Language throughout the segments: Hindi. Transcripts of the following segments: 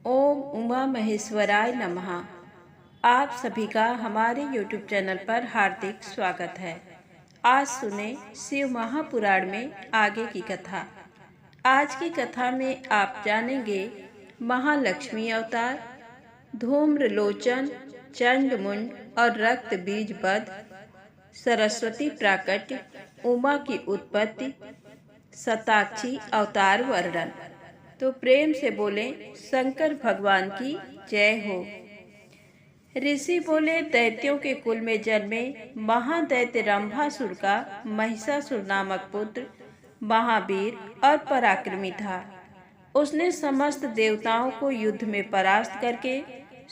ओम उमा महेश्वराय नमः। आप सभी का हमारे YouTube चैनल पर हार्दिक स्वागत है। आज सुने शिव महापुराण में आगे की कथा। आज की कथा में आप जानेंगे महालक्ष्मी अवतार, धूम्रलोचन, चंडमुंड और रक्त बीज वध, सरस्वती प्राकट्य, उमा की उत्पत्ति, शताक्षी अवतार वर्णन। तो प्रेम से बोले शंकर भगवान की जय हो। ऋषि बोले, दैत्यों के कुल में जन्मे महादैत्य रंभासुर का महिषासुर नामक पुत्र महावीर और पराक्रमी था। उसने समस्त देवताओं को युद्ध में परास्त करके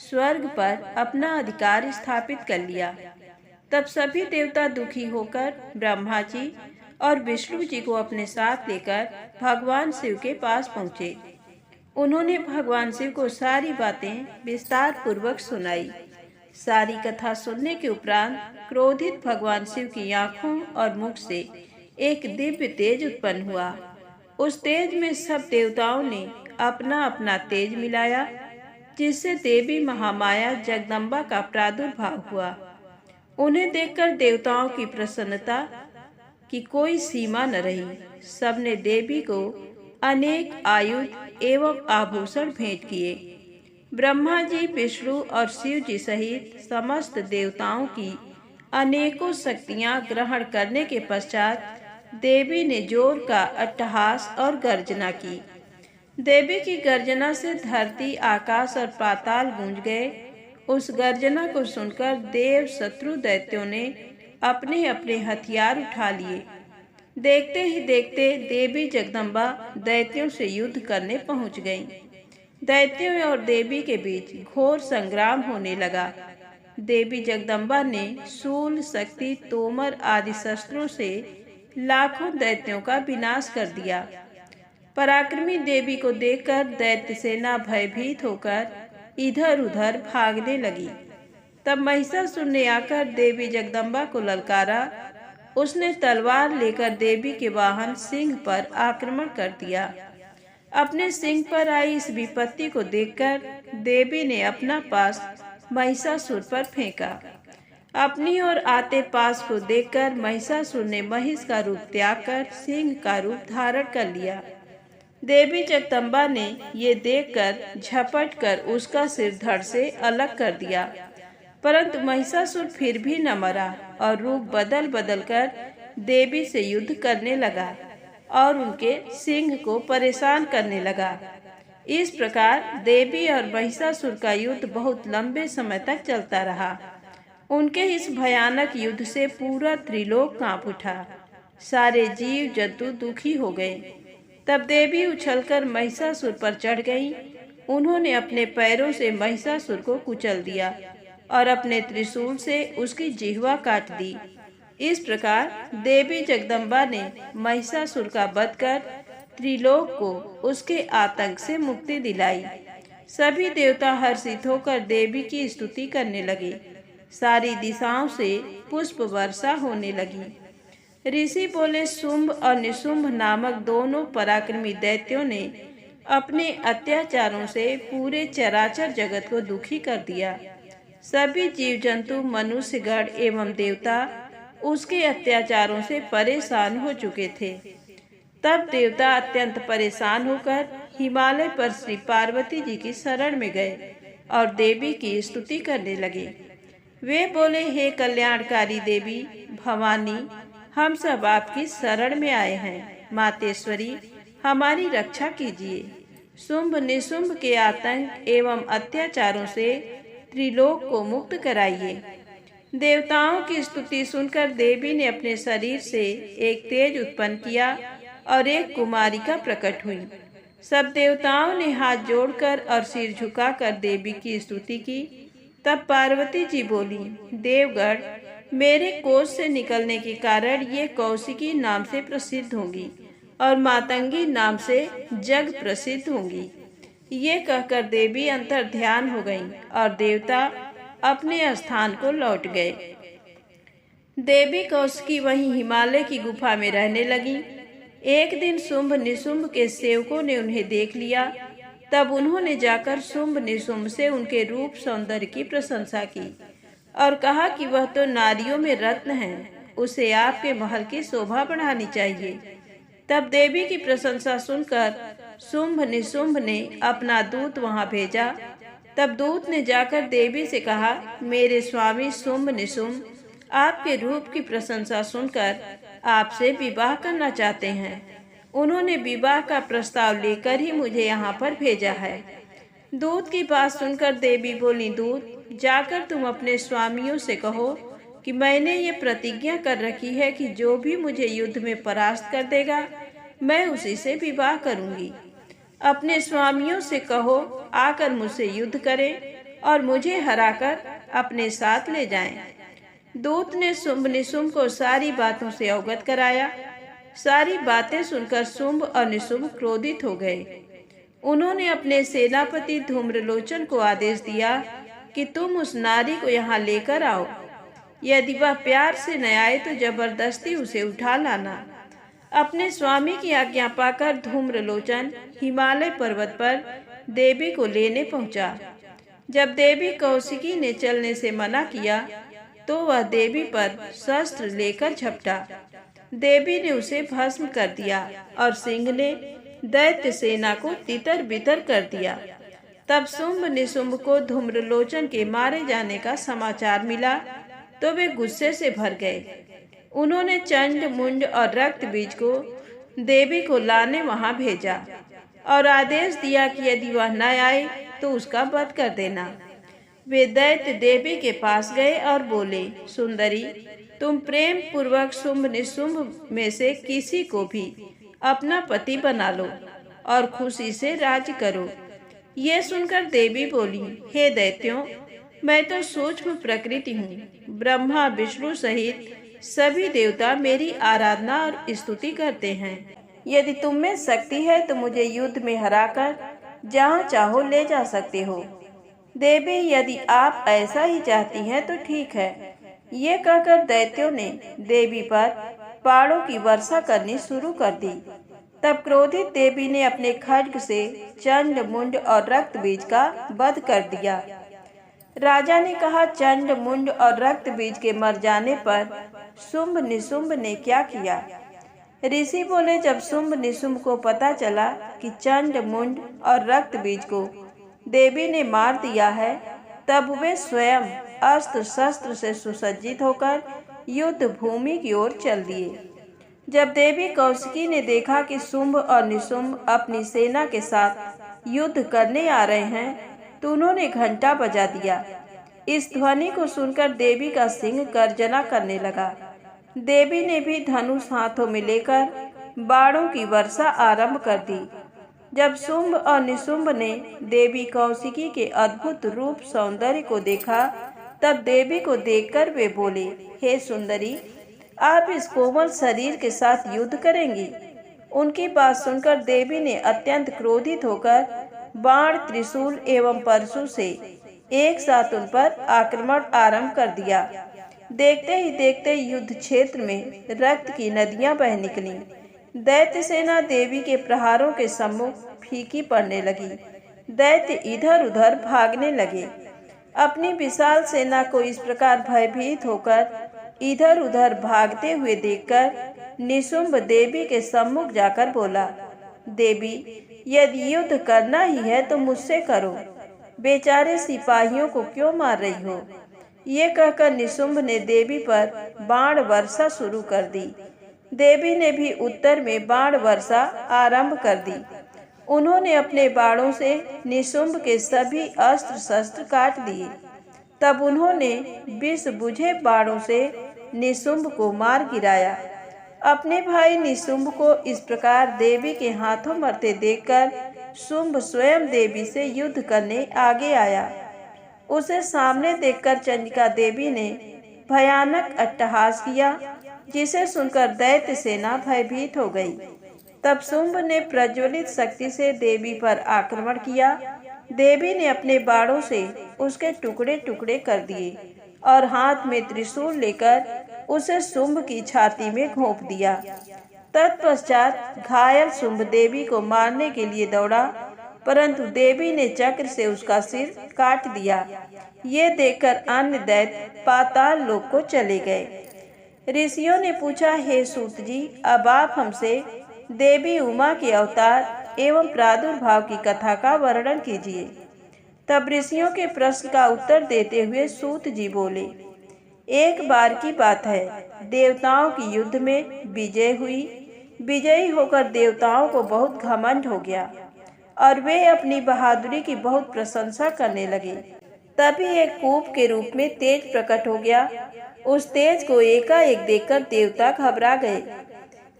स्वर्ग पर अपना अधिकार स्थापित कर लिया। तब सभी देवता दुखी होकर ब्रह्मा जी और विष्णु जी को अपने साथ लेकर भगवान शिव के पास पहुँचे। उन्होंने भगवान शिव को सारी बातें विस्तार पूर्वक सुनाई। सारी कथा सुनने के उपरांत क्रोधित भगवान शिव की आंखों और मुख से एक दिव्य तेज उत्पन्न हुआ। उस तेज में सब देवताओं ने अपना अपना तेज मिलाया, जिससे देवी महामाया जगदम्बा का प्रादुर्भाव हुआ। उन्हें देखकर देवताओं की प्रसन्नता की कोई सीमा न रही। सबने देवी को अनेक आयुध एवं आभूषण भेंट किए। ब्रह्मा जी, विष्णु और शिव जी सहित समस्त देवताओं की अनेकों शक्तियां ग्रहण करने के पश्चात देवी ने जोर का अट्टहास और गर्जना की। देवी की गर्जना से धरती, आकाश और पाताल गूंज गए। उस गर्जना को सुनकर देव शत्रु दैत्यों ने अपने अपने हथियार उठा लिए। देखते ही देखते देवी जगदम्बा दैत्यों से युद्ध करने पहुंच गईं। दैत्यों और देवी के बीच घोर संग्राम होने लगा। देवी जगदम्बा ने शूल, शक्ति, तोमर आदि शस्त्रों से लाखों दैत्यों का विनाश कर दिया। पराक्रमी देवी को देखकर दैत्य सेना भयभीत होकर इधर उधर भागने लगी। तब महिषासुर ने आकर देवी जगदम्बा को ललकारा। उसने तलवार लेकर देवी के वाहन सिंह पर आक्रमण कर दिया। अपने सिंह पर आई इस विपत्ति को देखकर देवी ने अपना पास महिषासुर पर फेंका। अपनी ओर आते पास को देखकर महिषासुर ने महिष का रूप त्याग कर सिंह का रूप धारण कर लिया। देवी जगदम्बा ने ये देखकर झपट कर उसका सिर धड़ से अलग कर दिया, परंतु महिषासुर फिर भी न मरा और रूप बदल बदल कर देवी से युद्ध करने लगा और उनके सिंह को परेशान करने लगा। इस प्रकार देवी और महिषासुर का युद्ध बहुत लंबे समय तक चलता रहा। उनके इस भयानक युद्ध से पूरा त्रिलोक कांप उठा। सारे जीव जंतु दुखी हो गए। तब देवी उछलकर महिषासुर पर चढ़ गईं। उन्होंने अपने पैरों से महिषासुर को कुचल दिया और अपने त्रिशूल से उसकी जिह्वा काट दी। इस प्रकार देवी जगदम्बा ने महिषासुर का वध कर त्रिलोक को उसके आतंक से मुक्ति दिलाई। सभी देवता हर्षित होकर देवी की स्तुति करने लगे। सारी दिशाओं से पुष्प वर्षा होने लगी। ऋषि बोले, शुंभ और निशुंभ नामक दोनों पराक्रमी दैत्यों ने अपने अत्याचारों से पूरे चराचर जगत को दुखी कर दिया। सभी जीव जंतु, मनुष्यगण एवं देवता उसके अत्याचारों से परेशान हो चुके थे। तब देवता अत्यंत परेशान होकर हिमालय पर श्री पार्वती जी की शरण में गए और देवी की स्तुति करने लगे। वे बोले, हे कल्याणकारी देवी भवानी, हम सब आपकी शरण में आए हैं। मातेश्वरी, हमारी रक्षा कीजिए। शुंभ निशुंभ के आतंक एवं अत्याचारों से त्रिलोक को मुक्त कराइए। देवताओं की स्तुति सुनकर देवी ने अपने शरीर से एक तेज उत्पन्न किया और एक कुमारिका प्रकट हुई। सब देवताओं ने हाथ जोड़कर और सिर झुकाकर देवी की स्तुति की। तब पार्वती जी बोली, देवगण, मेरे कोष से निकलने के कारण ये कौशिकी नाम से प्रसिद्ध होंगी और मातंगी नाम से जग प्रसिद्ध होंगी। ये कहकर देवी अंतर ध्यान हो गईं और देवता अपने स्थान को लौट गए। देवी कौशिकी वहीं हिमालय की गुफा में रहने लगी। एक दिन शुंभ निशुंभ के सेवकों ने उन्हें देख लिया। तब उन्होंने जाकर शुंभ निशुंभ से उनके रूप सौंदर्य की प्रशंसा की और कहा कि वह तो नारियों में रत्न है, उसे आपके महल की शोभा बढ़ानी चाहिए। तब देवी की प्रशंसा सुनकर शुंभ निशुंभ ने अपना दूत वहां भेजा। तब दूत ने जाकर देवी से कहा, मेरे स्वामी शुंभ निशुंभ आपके रूप की प्रशंसा सुनकर आपसे विवाह करना चाहते हैं। उन्होंने विवाह का प्रस्ताव लेकर ही मुझे यहाँ पर भेजा है। दूत की बात सुनकर देवी बोली, दूत जाकर तुम अपने स्वामियों से कहो कि मैंने ये प्रतिज्ञा कर रखी है कि जो भी मुझे युद्ध में परास्त कर देगा मैं उसी से विवाह करूंगी। अपने स्वामियों से कहो आकर मुझसे युद्ध करें और मुझे हराकर अपने साथ ले जाएं। दूत ने शुंभ निशुंभ को सारी बातों से अवगत कराया। सारी बातें सुनकर शुंभ और निशुंभ क्रोधित हो गए। उन्होंने अपने सेनापति धूम्रलोचन को आदेश दिया कि तुम उस नारी को यहाँ लेकर आओ। यदि वह प्यार से न आए तो जबरदस्ती उसे उठा लाना। अपने स्वामी की आज्ञा पाकर धूम्रलोचन हिमालय पर्वत पर देवी को लेने पहुंचा। जब देवी कौशिकी ने चलने से मना किया तो वह देवी पर शस्त्र लेकर झपटा। देवी ने उसे भस्म कर दिया और सिंह ने दैत्य सेना को तितर बितर कर दिया। तब शुंभ निशुंभ को धूम्रलोचन के मारे जाने का समाचार मिला तो वे गुस्से से भर गए। उन्होंने चंड मुंड और रक्त बीज को देवी को लाने वहां भेजा और आदेश दिया कि यदि वह न आए तो उसका वध कर देना। वे दैत्य देवी के पास गए और बोले, सुंदरी तुम प्रेम पूर्वक शुंभ निशुंभ में से किसी को भी अपना पति बना लो और खुशी से राज्य करो। ये सुनकर देवी बोली, हे दैत्यों, मैं तो सूक्ष्म प्रकृति हूँ। ब्रह्मा विष्णु सहित सभी देवता मेरी आराधना और स्तुति करते हैं। यदि तुम में शक्ति है तो मुझे युद्ध में हराकर जहाँ चाहो ले जा सकते हो। देवी यदि आप ऐसा ही चाहती हैं तो ठीक है। ये कहकर दैत्यों ने देवी पर बाणों की वर्षा करनी शुरू कर दी। तब क्रोधित देवी ने अपने खड्ग से चंड मुंड और रक्त बीज का वध कर दिया। राजा ने कहा, चंड मुंड और रक्त बीज के मर जाने पर शुंभ निशुंभ ने क्या किया? ऋषि बोले, जब शुंभ निशुंभ को पता चला कि चंड मुंड और रक्त बीज को देवी ने मार दिया है, तब वे स्वयं अस्त्र शस्त्र से सुसज्जित होकर युद्ध भूमि की ओर चल दिए। जब देवी कौशिकी ने देखा कि शुंभ और निशुंभ अपनी सेना के साथ युद्ध करने आ रहे हैं तो उन्होंने घंटा बजा दिया। इस ध्वनि को सुनकर देवी का सिंह गर्जना करने लगा। देवी ने भी धनुष हाथों में लेकर बाणों की वर्षा आरंभ कर दी। जब शुंभ और निशुंभ ने देवी कौशिकी के अद्भुत रूप सौंदर्य को देखा तब देवी को देखकर वे बोले, हे सुंदरी, आप इस कोमल शरीर के साथ युद्ध करेंगी? उनकी बात सुनकर देवी ने अत्यंत क्रोधित होकर बाण, त्रिशूल एवं परशु से एक साथ उन पर आक्रमण आरंभ कर दिया। देखते ही देखते युद्ध क्षेत्र में रक्त की नदियां बह निकली। दैत्य सेना देवी के प्रहारों के सम्मुख फीकी पड़ने लगी। दैत्य इधर उधर भागने लगे। अपनी विशाल सेना को इस प्रकार भयभीत होकर इधर उधर भागते हुए देखकर निशुंभ देवी के सम्मुख जाकर बोला, देवी, यदि युद्ध करना ही है तो मुझसे करो। बेचारे सिपाहियों को क्यों मार रही हो? ये कहकर निशुंभ ने देवी पर बाण वर्षा शुरू कर दी। देवी ने भी उत्तर में बाण वर्षा आरंभ कर दी। उन्होंने अपने बाणों से निशुंभ के सभी अस्त्र शस्त्र काट दिए। तब उन्होंने विष बुझे बाणों से निशुंभ को मार गिराया। अपने भाई निशुंभ को इस प्रकार देवी के हाथों मरते देखकर शुंभ स्वयं देवी से युद्ध करने आगे आया। उसे सामने देखकर चंडिका देवी ने भयानक अट्टहास किया, जिसे सुनकर दैत्य सेना भयभीत हो गई। तब शुंभ ने प्रज्वलित शक्ति से देवी पर आक्रमण किया। देवी ने अपने बाणों से उसके टुकड़े टुकड़े कर दिए और हाथ में त्रिशूल लेकर उसे शुंभ की छाती में घोंप दिया। तत्पश्चात घायल शुंभ देवी को मारने के लिए दौड़ा परंतु देवी ने चक्र से उसका सिर काट दिया। ये देखकर अन्य दैत्य पाताल लोक को चले गए। ऋषियों ने पूछा, हे सूत जी, अब आप हमसे देवी उमा के अवतार एवं प्रादुर्भाव की कथा का वर्णन कीजिए। तब ऋषियों के प्रश्न का उत्तर देते हुए सूत जी बोले, एक बार की बात है, देवताओं की युद्ध में विजय हुई। विजयी होकर देवताओं को बहुत घमंड हो गया और वे अपनी बहादुरी की बहुत प्रशंसा करने लगे। तभी एक कूप के रूप में तेज प्रकट हो गया। उस तेज को एकाएक देखकर देवता घबरा गए।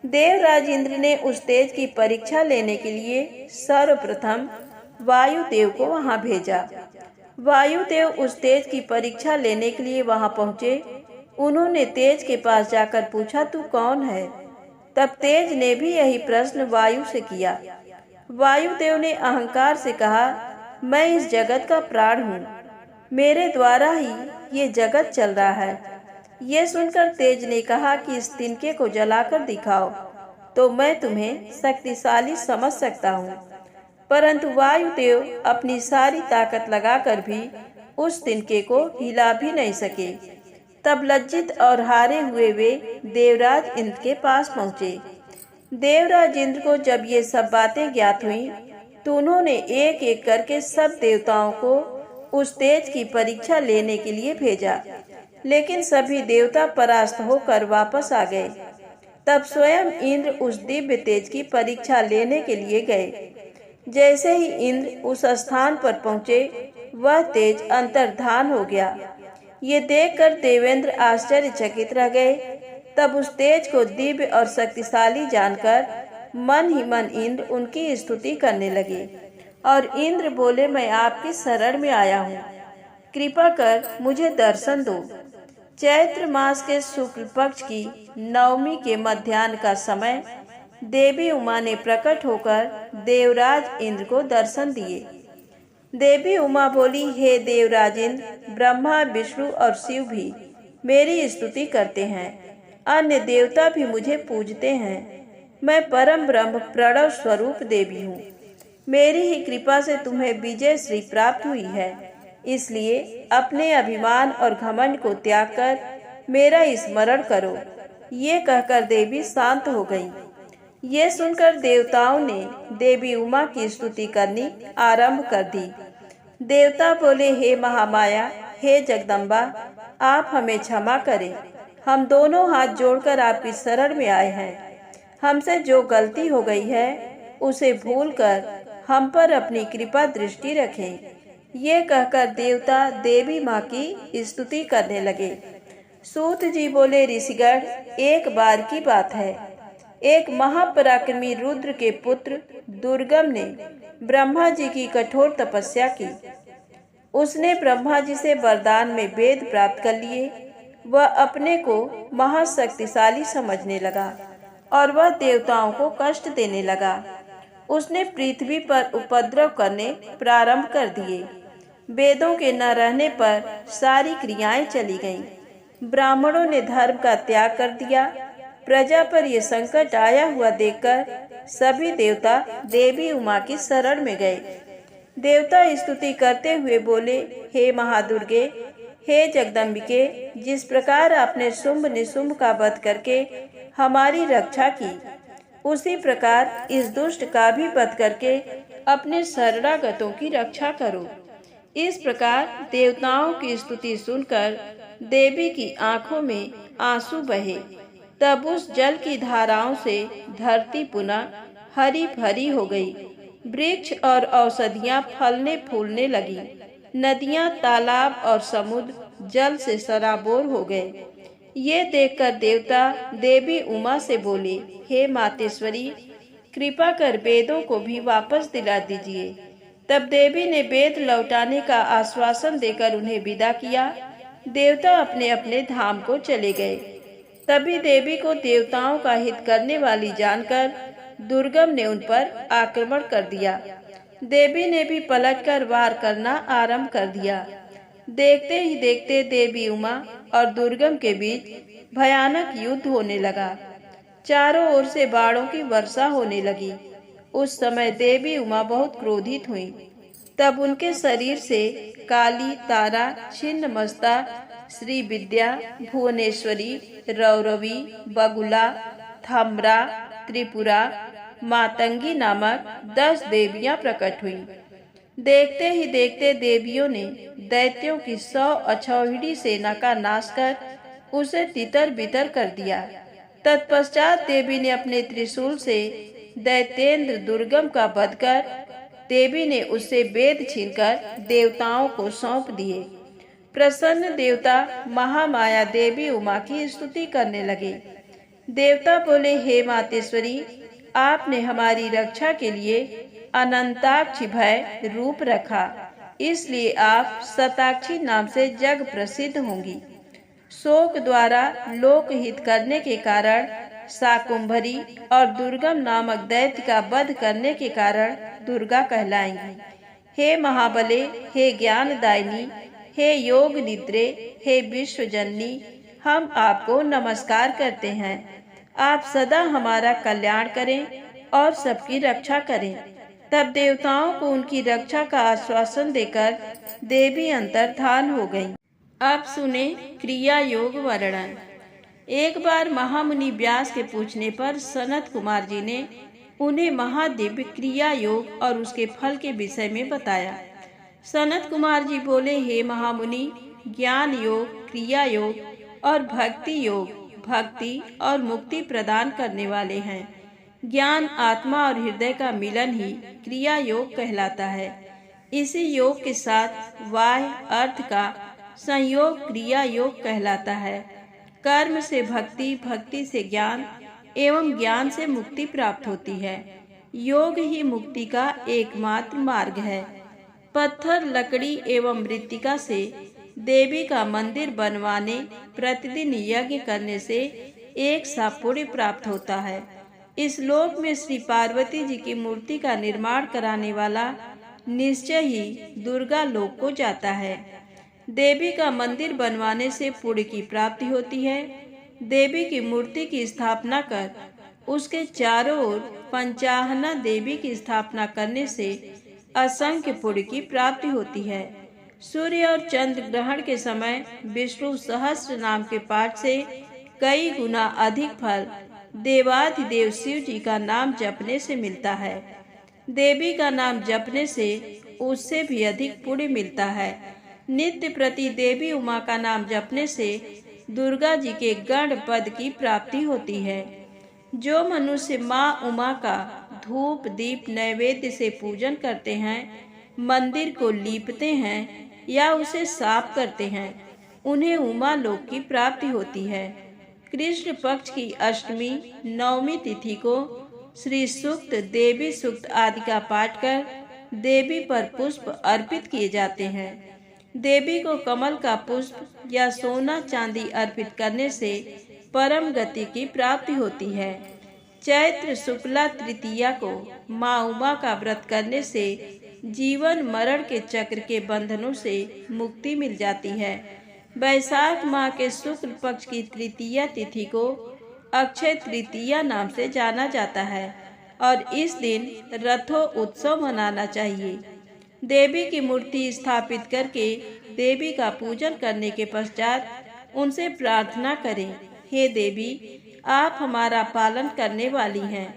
देवराज इंद्र ने उस तेज की परीक्षा लेने के लिए सर्वप्रथम वायुदेव को वहां भेजा। वायुदेव उस तेज की परीक्षा लेने के लिए वहां पहुंचे। उन्होंने तेज के पास जाकर पूछा, तू कौन है? तब तेज ने भी यही प्रश्न वायु से किया। वायुदेव ने अहंकार से कहा, मैं इस जगत का प्राण हूँ, मेरे द्वारा ही ये जगत चल रहा है। ये सुनकर तेज ने कहा कि इस तिनके को जलाकर दिखाओ तो मैं तुम्हें शक्तिशाली समझ सकता हूँ। परंतु वायुदेव अपनी सारी ताकत लगाकर भी उस तिनके को हिला भी नहीं सके। तब लज्जित और हारे हुए वे देवराज इंद्र के पास पहुँचे। देवराज इंद्र को जब ये सब बातें ज्ञात हुई तो उन्होंने एक एक करके सब देवताओं को उस तेज की परीक्षा लेने के लिए भेजा, लेकिन सभी देवता परास्त होकर वापस आ गए। तब स्वयं इंद्र उस दिव्य तेज की परीक्षा लेने के लिए गए। जैसे ही इंद्र उस स्थान पर पहुंचे, वह तेज अंतर्धान हो गया। ये देखकर देवेंद्र आश्चर्यचकित रह गए। तब उस तेज को दिव्य और शक्तिशाली जानकर मन ही मन इंद्र उनकी स्तुति करने लगे और इंद्र बोले, मैं आपकी शरण में आया हूँ, कृपा कर मुझे दर्शन दो। चैत्र मास के शुक्ल पक्ष की नवमी के मध्याह्न का समय देवी उमा ने प्रकट होकर देवराज इंद्र को दर्शन दिए। देवी उमा बोली, हे देवराज इंद्र, ब्रह्मा, विष्णु और शिव भी मेरी स्तुति करते हैं, अन्य देवता भी मुझे पूजते हैं। मैं परम ब्रह्म प्रणव स्वरूप देवी हूँ। मेरी ही कृपा से तुम्हें विजय श्री प्राप्त हुई है, इसलिए अपने अभिमान और घमंड को त्याग कर मेरा स्मरण करो। ये कहकर देवी शांत हो गई। ये सुनकर देवताओं ने देवी उमा की स्तुति करनी आरंभ कर दी। देवता बोले, हे महामाया, हे जगदम्बा, आप हमें क्षमा करें। हम दोनों हाथ जोड़कर आपकी शरण में आए हैं। हमसे जो गलती हो गई है उसे भूलकर हम पर अपनी कृपा दृष्टि रखें। ये कहकर देवता देवी माँ की स्तुति करने लगे। सूत जी बोले, ऋषिगण, एक बार की बात है, एक महापराक्रमी रुद्र के पुत्र दुर्गम ने ब्रह्मा जी की कठोर तपस्या की। उसने ब्रह्मा जी से वरदान में वेद प्राप्त कर लिए। वह अपने को महाशक्तिशाली समझने लगा और वह देवताओं को कष्ट देने लगा। उसने पृथ्वी पर उपद्रव करने प्रारंभ कर दिए। वेदों के न रहने पर सारी क्रियाएं चली गईं। ब्राह्मणों ने धर्म का त्याग कर दिया। प्रजा पर यह संकट आया हुआ देखकर सभी देवता देवी उमा की शरण में गए। देवता स्तुति करते हुए बोले, हे महादुर्गे, हे जगदम्बिके, जिस प्रकार आपने शुंभ निशुंभ का वध करके हमारी रक्षा की, उसी प्रकार इस दुष्ट का भी वध करके अपने शरणागतों की रक्षा करो। इस प्रकार देवताओं की स्तुति सुनकर देवी की आंखों में आंसू बहे। तब उस जल की धाराओं से धरती पुनः हरी भरी हो गई। वृक्ष और औषधियां फलने फूलने लगी। नदियां, तालाब और समुद्र जल से सराबोर हो गए। ये देखकर देवता देवी उमा से बोले, हे मातेश्वरी, कृपा कर वेदों को भी वापस दिला दीजिए। तब देवी ने वेद लौटाने का आश्वासन देकर उन्हें विदा किया। देवता अपने अपने धाम को चले गए। तभी देवी को देवताओं का हित करने वाली जानकर दुर्गम ने उन पर आक्रमण कर दिया। देवी ने भी पलटकर वार करना आरंभ कर दिया। देखते ही देखते देवी उमा और दुर्गम के बीच भयानक युद्ध होने लगा। चारों ओर से बाणों की वर्षा होने लगी। उस समय देवी उमा बहुत क्रोधित हुई। तब उनके शरीर से काली, तारा, छिन्नमस्ता, श्री विद्या, भुवनेश्वरी, रौरवी, बगुला, थम्रा, त्रिपुरा, मातंगी नामक 10 देवियां प्रकट हुई। देखते ही देखते देवियों ने दैत्यों की 100 अछौहिड़ी सेना का नाश कर उसे तितर बितर कर दिया। तत्पश्चात देवी ने अपने त्रिशूल से दैत्येंद्र दुर्गम का वध कर देवी ने उससे वेद छीनकर देवताओं को सौंप दिए। प्रसन्न देवता महामाया देवी उमा की स्तुति करने लगे। देवता बोले, हे मातेश्वरी, आपने हमारी रक्षा के लिए अनंताक्षी भय रूप रखा, इसलिए आप शताक्षी नाम से जग प्रसिद्ध होंगी। शोक द्वारा लोकहित करने के कारण शाकुंभरी और दुर्गम नामक दैत्य का वध करने के कारण दुर्गा कहलाएंगी। हे महाबले, हे ज्ञानदायिनी, हे योग निद्रे, हे विश्वजननी, हम आपको नमस्कार करते हैं। आप सदा हमारा कल्याण करें और सबकी रक्षा करें। तब देवताओं को उनकी रक्षा का आश्वासन देकर देवी अंतर्धान हो गईं। अब सुने क्रिया योग वर्णन। एक बार महामुनि व्यास के पूछने पर सनत कुमार जी ने उन्हें महादिव्य क्रिया योग और उसके फल के विषय में बताया। सनत कुमार जी बोले, हे महामुनि, ज्ञान योग, क्रिया योग और भक्ति योग भक्ति और मुक्ति प्रदान करने वाले हैं। ज्ञान, आत्मा और हृदय का मिलन ही क्रिया योग कहलाता है। इसी योग के साथ वाह्य अर्थ का संयोग क्रिया योग कहलाता है। कर्म से भक्ति, भक्ति से ज्ञान एवं ज्ञान से मुक्ति प्राप्त होती है। योग ही मुक्ति का एकमात्र मार्ग है। पत्थर, लकड़ी एवं मृत्तिका से देवी का मंदिर बनवाने, प्रतिदिन यज्ञ करने से एक सा पुण्य प्राप्त होता है। इस लोक में श्री पार्वती जी की मूर्ति का निर्माण कराने वाला निश्चय ही दुर्गा लोक को जाता है। देवी का मंदिर बनवाने से पुण्य की प्राप्ति होती है। देवी की मूर्ति की स्थापना कर उसके चारों ओर पंचाहना देवी की स्थापना करने से असंख्य पुण्य की प्राप्ति होती है। सूर्य और चंद्र ग्रहण के समय विष्णु सहस्त्र नाम के पाठ से कई गुना अधिक फल देवाधिदेव शिव जी का नाम जपने से मिलता है। देवी का नाम जपने से उससे भी अधिक पुण्य मिलता है। नित्य प्रति देवी उमा का नाम जपने से दुर्गा जी के गण पद की प्राप्ति होती है। जो मनुष्य माँ उमा का धूप दीप नैवेद्य से पूजन करते हैं, मंदिर को लीपते हैं या उसे साफ करते हैं, उन्हें उमा लोक की प्राप्ति होती है। कृष्ण पक्ष की अष्टमी, नवमी तिथि को श्री सूक्त, देवी सूक्त आदि का पाठ कर देवी पर पुष्प अर्पित किए जाते हैं। देवी को कमल का पुष्प या सोना चांदी अर्पित करने से परम गति की प्राप्ति होती है। चैत्र शुक्ला तृतीया को माँ उमा का व्रत करने से जीवन मरण के चक्र के बंधनों से मुक्ति मिल जाती है। वैशाख माह के शुक्ल पक्ष की तृतीया तिथि को अक्षय तृतीया नाम से जाना जाता है और इस दिन रथो उत्सव मनाना चाहिए। देवी की मूर्ति स्थापित करके देवी का पूजन करने के पश्चात उनसे प्रार्थना करें, हे देवी, आप हमारा पालन करने वाली हैं,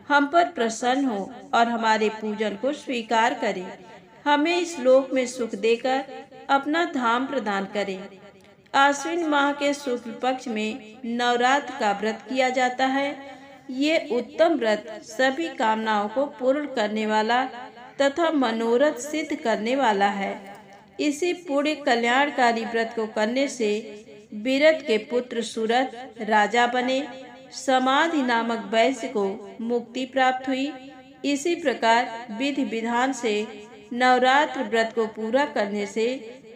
हम पर प्रसन्न हो और हमारे पूजन को स्वीकार करें। हमें इस लोक में सुख देकर अपना धाम प्रदान करें। आश्विन माह के शुक्ल पक्ष में नवरात्र का व्रत किया जाता है। ये उत्तम व्रत सभी कामनाओं को पूर्ण करने वाला तथा मनोरथ सिद्ध करने वाला है। इसी पुण्य कल्याणकारी व्रत को करने से विरत के पुत्र सुरथ राजा बने, समाधि नामक वैश्य को मुक्ति प्राप्त हुई। इसी प्रकार विधि विधान से नवरात्र व्रत को पूरा करने से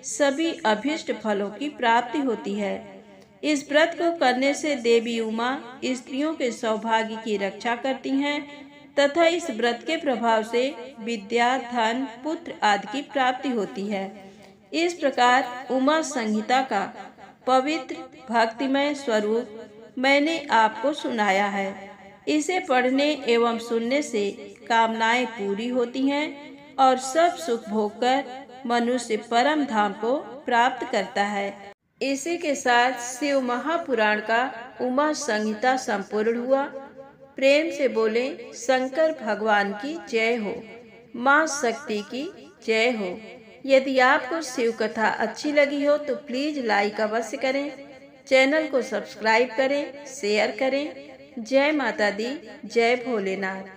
सभी अभीष्ट फलों की प्राप्ति होती है। इस व्रत को करने से देवी उमा स्त्रियों के सौभाग्य की रक्षा करती हैं तथा इस व्रत के प्रभाव से विद्या, धन, पुत्र आदि की प्राप्ति होती है। इस प्रकार उमा संहिता का पवित्र भक्तिमय स्वरूप मैंने आपको सुनाया है। इसे पढ़ने एवं सुनने से कामनाएं पूरी होती हैं और सब सुख भोगकर मनुष्य परम धाम को प्राप्त करता है। इसी के साथ शिव महापुराण का उमा संहिता संपूर्ण हुआ। प्रेम से बोले शंकर भगवान की जय हो, माँ शक्ति की जय हो। यदि आपको शिव कथा अच्छी लगी हो तो प्लीज लाइक अवश्य करें, चैनल को सब्सक्राइब करें, शेयर करें। जय माता दी, जय भोलेनाथ।